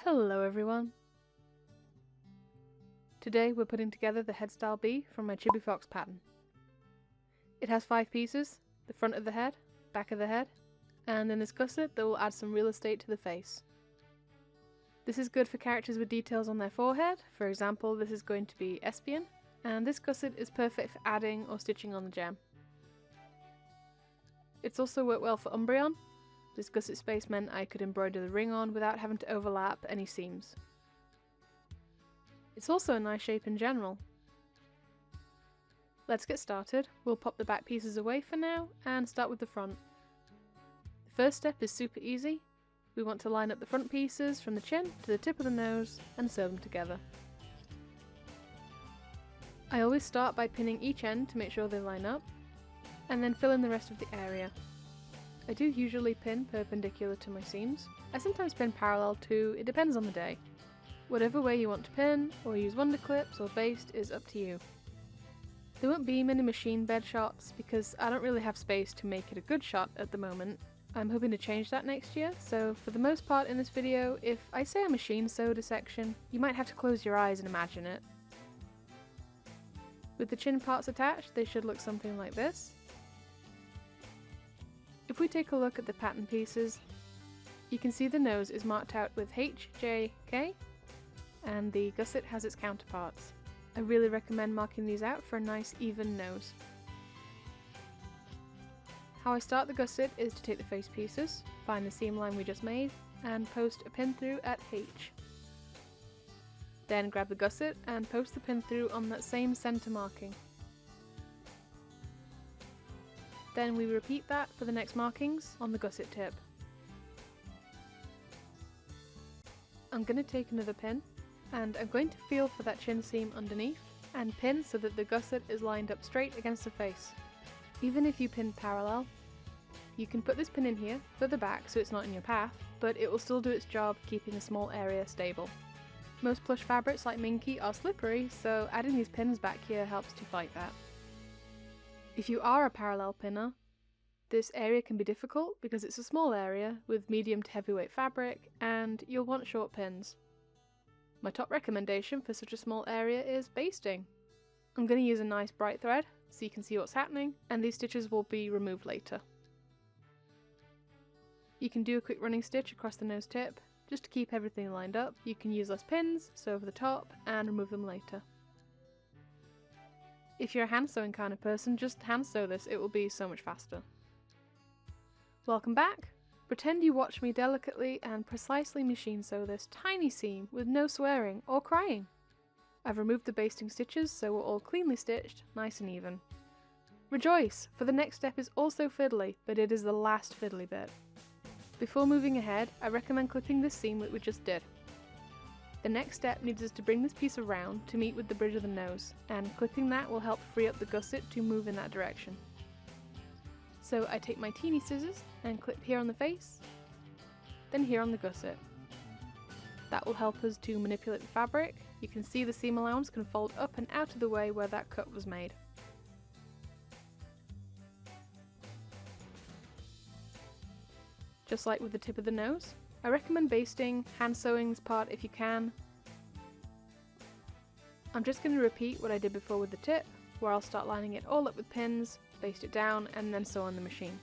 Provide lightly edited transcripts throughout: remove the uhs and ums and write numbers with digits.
Hello everyone! Today we're putting together the head style B from my Chibi Fox pattern. It has 5 pieces, the front of the head, back of the head, and then this gusset that will add some real estate to the face. This is good for characters with details on their forehead. For example, this is going to be Espion, and this gusset is perfect for adding or stitching on the gem. It's also worked well for Umbreon. This gusset space meant I could embroider the ring on without having to overlap any seams. It's also a nice shape in general. Let's get started. We'll pop the back pieces away for now and start with the front. The first step is super easy. We want to line up the front pieces from the chin to the tip of the nose and sew them together. I always start by pinning each end to make sure they line up, and then fill in the rest of the area. I do usually pin perpendicular to my seams. I sometimes pin parallel too, it depends on the day. Whatever way you want to pin, or use wonder clips or baste is up to you. There won't be many machine bed shots because I don't really have space to make it a good shot at the moment. I'm hoping to change that next year, so for the most part in this video, if I say I machine sewed a section, you might have to close your eyes and imagine it. With the chin parts attached, they should look something like this. If we take a look at the pattern pieces, you can see the nose is marked out with H, J, K, and the gusset has its counterparts. I really recommend marking these out for a nice even nose. How I start the gusset is to take the face pieces, find the seam line we just made, and post a pin through at H. Then grab the gusset and post the pin through on that same centre marking. Then we repeat that for the next markings on the gusset tip. I'm going to take another pin, and I'm going to feel for that chin seam underneath, and pin so that the gusset is lined up straight against the face. Even if you pin parallel, you can put this pin in here, further back so it's not in your path, but it will still do its job keeping a small area stable. Most plush fabrics like Minky are slippery, so adding these pins back here helps to fight that. If you are a parallel pinner, this area can be difficult because it's a small area with medium to heavyweight fabric and you'll want short pins. My top recommendation for such a small area is basting. I'm going to use a nice bright thread so you can see what's happening, and these stitches will be removed later. You can do a quick running stitch across the nose tip just to keep everything lined up. You can use less pins, sew over the top, and remove them later. If you're a hand sewing kind of person, just hand sew this, it will be so much faster. Welcome back! Pretend you watch me delicately and precisely machine sew this tiny seam with no swearing or crying. I've removed the basting stitches so we're all cleanly stitched, nice and even. Rejoice! For the next step is also fiddly, but it is the last fiddly bit. Before moving ahead, I recommend clipping this seam that we just did. The next step needs us to bring this piece around to meet with the bridge of the nose, and clipping that will help free up the gusset to move in that direction. So I take my teeny scissors and clip here on the face, then here on the gusset. That will help us to manipulate the fabric. You can see the seam allowance can fold up and out of the way where that cut was made. Just like with the tip of the nose, I recommend basting, hand sewing this part if you can. I'm just going to repeat what I did before with the tip, where I'll start lining it all up with pins, baste it down, and then sew on the machine.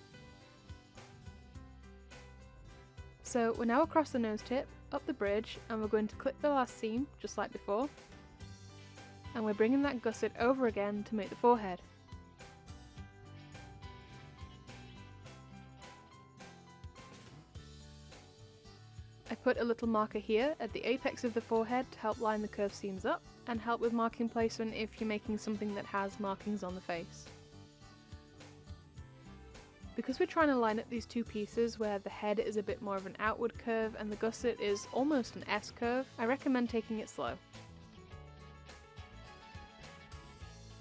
So we're now across the nose tip, up the bridge, and we're going to clip the last seam, just like before. And we're bringing that gusset over again to make the forehead. I put a little marker here at the apex of the forehead to help line the curved seams up and help with marking placement if you're making something that has markings on the face. Because we're trying to line up these two pieces where the head is a bit more of an outward curve and the gusset is almost an S curve, I recommend taking it slow.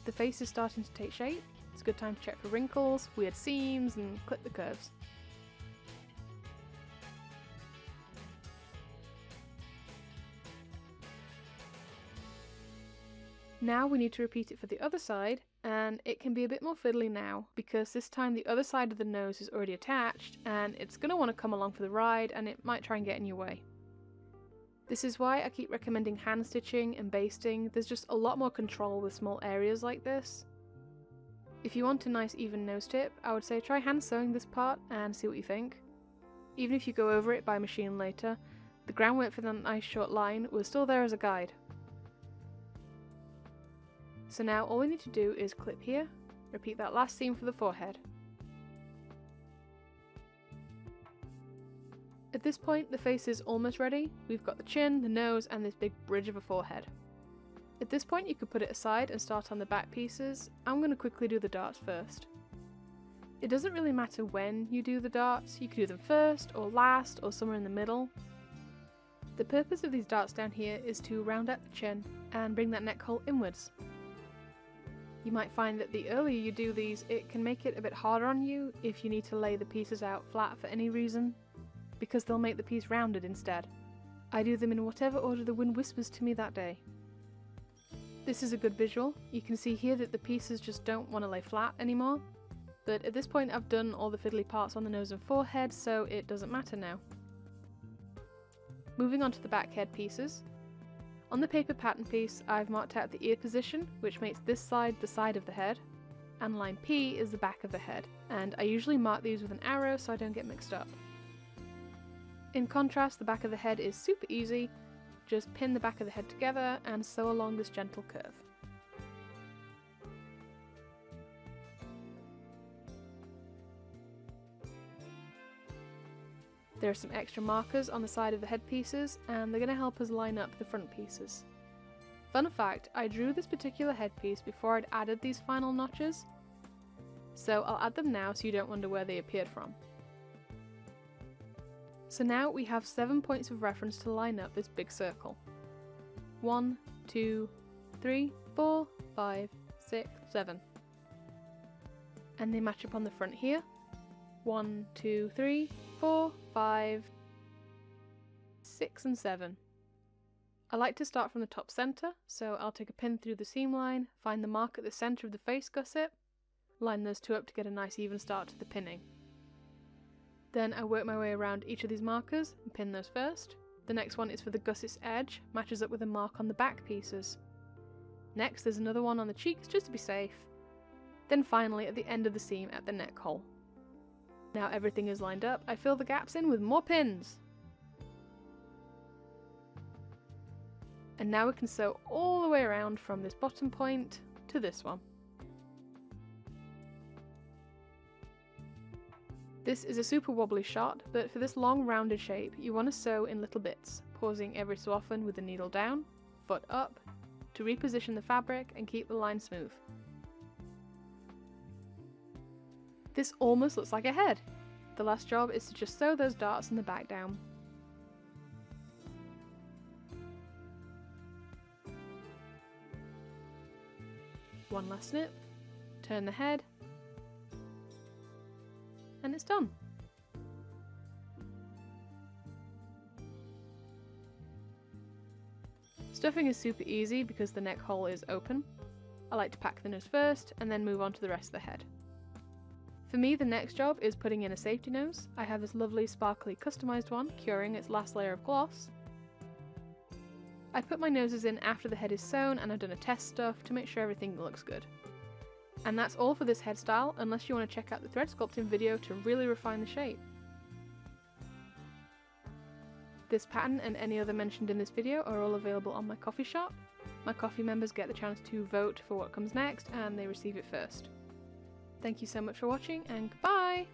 The face is starting to take shape. It's a good time to check for wrinkles, weird seams, and clip the curves. Now we need to repeat it for the other side, and it can be a bit more fiddly now, because this time the other side of the nose is already attached, and it's going to want to come along for the ride, and it might try and get in your way. This is why I keep recommending hand stitching and basting. There's just a lot more control with small areas like this. If you want a nice even nose tip, I would say try hand sewing this part and see what you think. Even if you go over it by machine later, the ground width for that nice short line was still there as a guide. So now all we need to do is clip here, repeat that last seam for the forehead. At this point the face is almost ready. We've got the chin, the nose and this big bridge of a forehead. At this point you could put it aside and start on the back pieces. I'm going to quickly do the darts first. It doesn't really matter when you do the darts, you could do them first or last or somewhere in the middle. The purpose of these darts down here is to round out the chin and bring that neck hole inwards. You might find that the earlier you do these, it can make it a bit harder on you if you need to lay the pieces out flat for any reason, because they'll make the piece rounded instead. I do them in whatever order the wind whispers to me that day. This is a good visual. You can see here that the pieces just don't want to lay flat anymore, but at this point I've done all the fiddly parts on the nose and forehead, so it doesn't matter now. Moving on to the back head pieces. On the paper pattern piece I've marked out the ear position, which makes this side the side of the head, and line P is the back of the head, and I usually mark these with an arrow so I don't get mixed up. In contrast, the back of the head is super easy. Just pin the back of the head together and sew along this gentle curve. There are some extra markers on the side of the head pieces and they're going to help us line up the front pieces. Fun fact, I drew this particular headpiece before I'd added these final notches, so I'll add them now so you don't wonder where they appeared from. So now we have 7 points of reference to line up this big circle. 1, 2, 3, 4, 5, 6, 7. And they match up on the front here. 1, 2, 3, 4, 5, 6 and 7. I like to start from the top centre, so I'll take a pin through the seam line, find the mark at the centre of the face gusset, line those two up to get a nice even start to the pinning. Then I work my way around each of these markers and pin those first. The next one is for the gusset's edge, matches up with a mark on the back pieces. Next there's another one on the cheeks just to be safe. Then finally at the end of the seam at the neck hole. Now everything is lined up, I fill the gaps in with more pins. And now we can sew all the way around from this bottom point to this one. This is a super wobbly shot, but for this long rounded shape you want to sew in little bits, pausing every so often with the needle down, foot up, to reposition the fabric and keep the line smooth. This almost looks like a head. The last job is to just sew those darts in the back down. One last snip, turn the head, and it's done. Stuffing is super easy because the neck hole is open. I like to pack the nose first and then move on to the rest of the head. For me, the next job is putting in a safety nose. I have this lovely sparkly customized one, curing its last layer of gloss. I put my noses in after the head is sewn and I've done a test stuff to make sure everything looks good. And that's all for this head style, unless you want to check out the thread sculpting video to really refine the shape. This pattern and any other mentioned in this video are all available on my coffee shop. My coffee members get the chance to vote for what comes next and they receive it first. Thank you so much for watching and goodbye!